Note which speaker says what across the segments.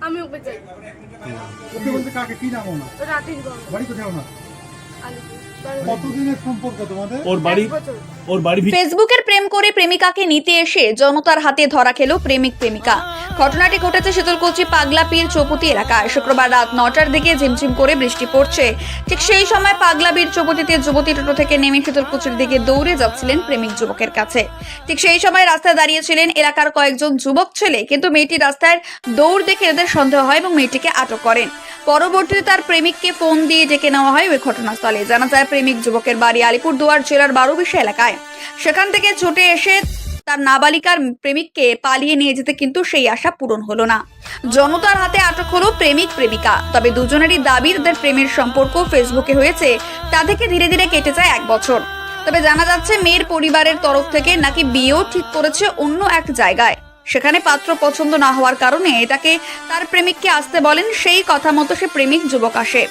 Speaker 1: আমি ওকে চাই।
Speaker 2: ওকে বলতে কাকে, কি নাম ওনার?
Speaker 1: রাকেশ বাবু।
Speaker 2: বাড়ি কোথায় ওনার?
Speaker 1: আলিপুর।
Speaker 2: কতদিনের সম্পর্ক তোমাদের?
Speaker 3: ওর বাড়ি
Speaker 4: ফেসবুকের প্রেম করে প্রেমিকাকে নিতে এসে জনতার হাতে ধরা খেল প্রেমিক প্রেমিকা। ঘটনাটি ঘটেছে শীতলকুচি পাগলাপীর চৌপতি এলাকায়। শুক্রবার রাত 9টার দিকে ঝিমঝিম করে বৃষ্টি পড়ছে। ঠিক সেই সময় পাগলাপীর চৌপতিতে যুবতী টোটো থেকে নেমে শীতলকুচির দিকে দৌড়ে যাচ্ছিলেন প্রেমিক যুবকের কাছে। ঠিক সেই সময় রাস্তায় দাঁড়িয়েছিলেন এলাকার কয়েকজন যুবক ছেলে, কিন্তু মেয়েটি রাস্তায় দৌড় দেখে এদের সন্দেহ হয় এবং মেয়েটিকে আটক করেন। পরবর্তীতে তার প্রেমিককে ফোন দিয়ে ডেকে নেওয়া হয় ওই ঘটনাস্থলে। জানা যায় প্রেমিক যুবকের বাড়ি আলিপুরদুয়ার জেলার 12বিশা এলাকায়। সেখান থেকে ছুটে এসে তার নাবালিকার প্রেমিককে পালিয়ে নিয়ে যেতে কিন্তু সেই আশা পূরণ হলো না। জনতার হাতে আটক হলো প্রেমিক প্রেমিকা। তবে দুজনেরই দাবি তাদের প্রেমের সম্পর্ক ফেসবুকে হয়েছে, তা থেকে ধীরে ধীরে কেটে যায় 1 বছর। তবে জানা যাচ্ছে মেয়ের পরিবারের তরফ থেকে নাকি বিয়েও ঠিক করেছে অন্য এক জায়গায়। সেখানে পাত্র পছন্দ না হওয়ার কারণে তাকে তার প্রেমিককে আসতে বলেন। সেই কথা মতো সে প্রেমিক যুবক আসে।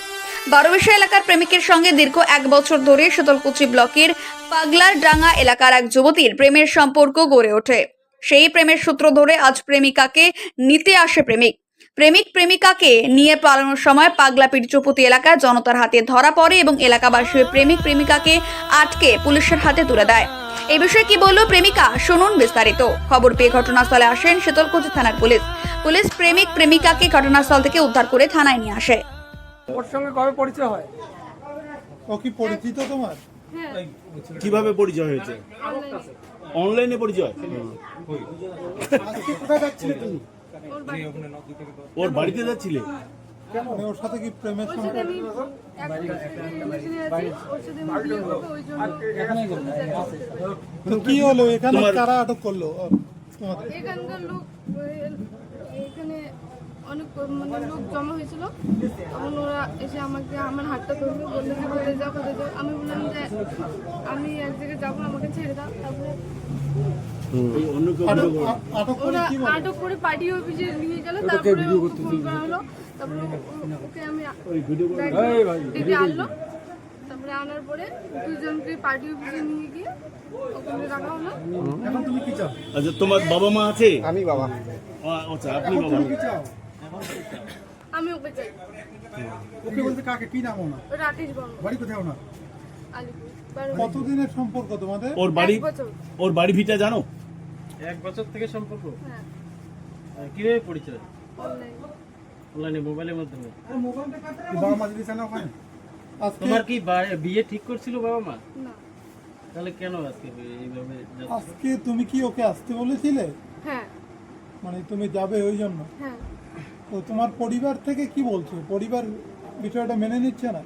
Speaker 4: 12বিশা এলাকার প্রেমিকের সঙ্গে দীর্ঘ 1 বছর ধরে শীতলকুচি ব্লকের পাগলার ডাঙ্গা এলাকার এক যুবতীর প্রেমের সম্পর্ক গড়ে ওঠে। সেই প্রেমের সূত্র ধরে আজ প্রেমিকাকে নিতে আসে প্রেমিক। প্রেমিক প্রেমিকাকে নিয়ে পালানোর সময় পাগলাপীর চৌপতি এলাকায় জনতার হাতে ধরা পড়ে এবং এলাকাবাসী প্রেমিক প্রেমিকাকে আটকে পুলিশের হাতে তুলে দেয়। এই বিষয়ে কি বলল প্রেমিকা, শুনুন বিস্তারিত। খবর পেয়ে ঘটনাস্থলে আসেন শীতলকুচি থানার পুলিশ প্রেমিক প্রেমিকাকে ঘটনাস্থল থেকে উদ্ধার করে থানায় নিয়ে আসে।
Speaker 5: ওর সঙ্গে কবে পরিচয় হয়?
Speaker 2: ও কি পরিচিত তোমার?
Speaker 3: কিভাবে পরিচয় হয়েছে? অনলাইনে পরিচয়।
Speaker 2: আজকে কোথায় যাচ্ছিলে তুমি?
Speaker 3: ওর বাড়িতে যাচ্ছিলে?
Speaker 2: মানে ওর সাথে কি প্রেমের সম্পর্ক? তো কি হলো এখানে, কারা আটক করলো তোমাদের?
Speaker 1: এখানকার লোক, এখানে অনেক লোক জমা হয়েছিল। তখন ওরা এসে আমাকে আমার হাতটা ধরলো, বললো যে কোথায় যাও কোথায় যাও। আমি বললাম যে আমি এক জায়গায় যাবো, আমাকে ছেড়ে দাও। তারপরে ওরা আটক করে পার্টি অফিসে নিয়ে গেল। তারপরে ফোন করা হলো। তারপরে ওকে আমি ডেকে আনলো। তারপরে আনার পরে দুজনকে পার্টি অফিসে নিয়ে গিয়ে ওখানে রাখা হলো।
Speaker 2: এখন তুমি কি চাও?
Speaker 3: আচ্ছা, তোমার বাবা মা আছে?
Speaker 6: আমি বাবা।
Speaker 3: আচ্ছা, আপনি বাবা।
Speaker 2: কি চাও?
Speaker 1: আমি ওকে চাই।
Speaker 2: ওকে বলতে কাকে, কি নাম ওনার?
Speaker 1: রাকেশ বাবু।
Speaker 2: বাড়ি কোথায় ওনার?
Speaker 1: আলিপুর।
Speaker 2: কতদিনের সম্পর্ক তোমাদের?
Speaker 3: ওর বাড়ি ভিটা জানো?
Speaker 5: 1 বছর থেকে সম্পর্ক।
Speaker 1: হ্যাঁ,
Speaker 5: কিভাবে পরিচয়?
Speaker 1: অনলাইনে
Speaker 5: মোবাইলের মাধ্যমে।
Speaker 2: কি বাবা মা দিয়েছে না ওখানে? আজকে
Speaker 5: তোমার কি বিয়ে ঠিক করছিল বাবা মা?
Speaker 1: না।
Speaker 5: তাহলে কেন আজকে এইভাবে যাচ্ছ?
Speaker 2: আজকে তুমি কি ওকে আসতে বলেছিলে?
Speaker 1: হ্যাঁ
Speaker 2: মানে তুমি যাবে ওই জন্য?
Speaker 1: হ্যাঁ।
Speaker 2: তো তোমার পরিবার থেকে কি বলছো? পরিবার বিষয়টা মেনে নিচ্ছে না?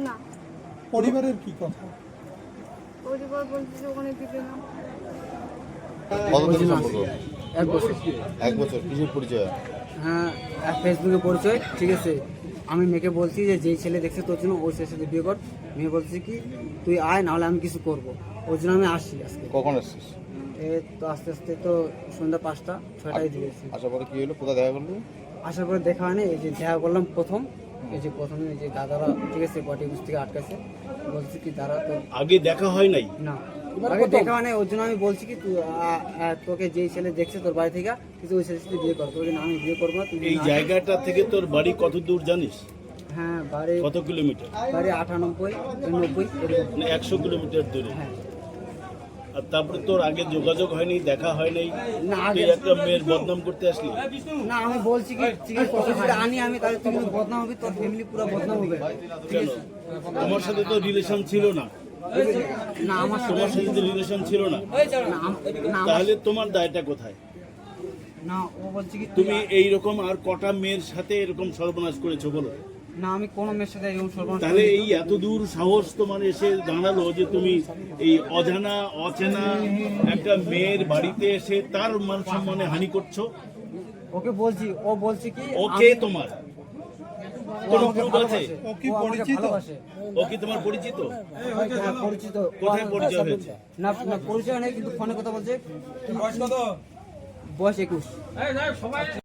Speaker 1: না,
Speaker 2: পরিবারের কি কথা?
Speaker 1: পরিবার বলছে যে ওখানে দিবে না।
Speaker 6: কতদিন সম্পর্ক?
Speaker 7: 1 বছর।
Speaker 6: 1 বছর। কিসের পরিচয়?
Speaker 7: হ্যাঁ, ফেসবুকে পরিচয়। ঠিক আছে, আমি মেয়েকে বলছি যে যেই ছেলে দেখছে তোর জন্য ওই ছেলের সাথে বিয়ে কর। মেয়ে বলছে কি তুই আয়, নাহলে আমি কিছু করবো। ওই জন্য আমি আসছি আজকে।
Speaker 6: কখন আসছিস?
Speaker 7: তো আস্তে আস্তে তো সন্ধ্যা 5টা 6টায় দিয়েছি।
Speaker 6: আসার পরে কি হলো? কোথায় দেখা করলি?
Speaker 7: আসার পরে দেখা হয়নি। এই যে দেখা করলাম প্রথমে এই যে দাদারা, ঠিক আছে, পার্টি অফিস থেকে আটকাছে। বলছি কি দাঁড়া, তো
Speaker 3: আগে দেখা হয় নাই?
Speaker 7: না, আগে দেখা হয় নাই। ওর জন্য আমি বলছি কি তুই তোকে যেই ছেলে দেখছে তোর বাড়ি থেকে, কিন্তু ওই ছেলের সাথে বিয়ে কর। তোকে না, আমি বিয়ে করবো না।
Speaker 3: এই জায়গাটা থেকে তোর বাড়ি কত দূর জানিস?
Speaker 7: হ্যাঁ, বাড়ি
Speaker 3: কত কিলোমিটার?
Speaker 7: 98 90 এরকম।
Speaker 3: 100 কিলোমিটার দূরে।
Speaker 7: হ্যাঁ।
Speaker 3: আর তারপরে তোর আগে যোগাযোগ হয়নি, দেখা হয় নাই,
Speaker 7: না,
Speaker 3: তুই একটা মেয়ের বদনাম করতে আসলি?
Speaker 7: না, আমি বলছি কি ঠিক আছে, যদি আনি আমি, তাহলে তুই কিন্তু বদনাম হবি, তোর ফ্যামিলি পুরো বদনাম হবে।
Speaker 3: কেন? আমার সাথে তো রিলেশন ছিল না।
Speaker 7: না, আমার
Speaker 3: তোমার সাথে তো রিলেশন ছিল না, তাহলে তোমার দায়টা কোথায়?
Speaker 7: না, ও বলছে কি
Speaker 3: তুমি এইরকম আর কটা মেয়ের সাথে এরকম সর্বনাশ করেছো বলো?
Speaker 7: না, আমি কোনো মেয়ের সাথে এরকম সর্বনাশ।
Speaker 3: তাহলে এই এত দূর সাহস তোমার এসে দাঁড়ালো যে তুমি এই অজানা অচেনা একটা মেয়ের বাড়িতে এসে তার মান সম্মানে হানি করছো?
Speaker 7: ওকে বলছি, ও বলছে কি
Speaker 3: ওকে তোমার কোনো প্রুফ আছে?
Speaker 2: ও কি পরিচিত?
Speaker 3: ও কি তোমার পরিচিত?
Speaker 7: পরিচিত।
Speaker 3: কোথায় পরিচয় হয়েছে?
Speaker 7: না, পরিচয় নেই, কিন্তু ফোনে কথা বলছে। বয়স 21।